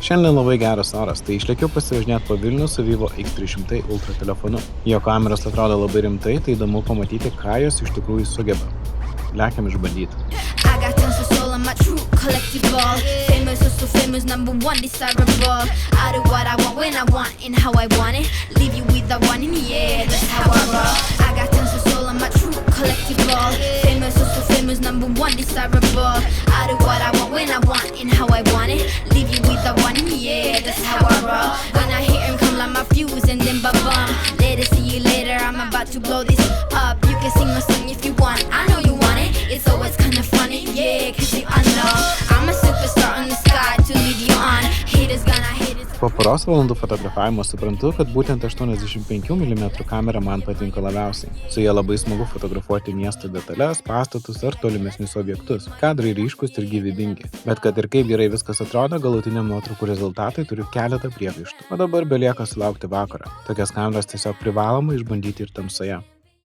Šiandien labai geras oras, tai išlėkiau pasivažinėti po Vilnių su Vivo X300 Ultra telefonu. Jo kameros atrodo labai rimtai, tai įdomu pamatyti, ką jos iš tikrųjų sugeba. Lekiam išbandyti. My true collective ball. Famous, so famous, number one desirable. I do what I want when I want and how I want it. Leave you with the one in the air, that's how I roll. I got tons of soul on my true collective ball. Famous, so famous, number one desirable. I do what I want when I want and how I want it. Leave you with the one in the air, that's how I roll. When I hear him come like my fuse and then ba-bum. Later, see you later, I'm about to blow this up. You can sing my song if you want, I know you want it. It's always kinda funny, yeah, cause you know I'm a superstar on the sky to lead you on. Haters gonna hate it. Po poros valandų fotografavimo suprantu, kad būtent 85 mm kamera man patinka labiausiai. Su ja labai smagu fotografuoti miesto detalės, pastatus ar tolimesnius objektus. Kadrai ryškus ir gyvybingi. Bet kad ir kaip gerai viskas atrodo, galutiniam nuotraukų rezultatai turiu keletą priekaištų. O dabar belieka sulaukti vakaro. Tokias kameras tiesiog privaloma išbandyti ir tamsoje.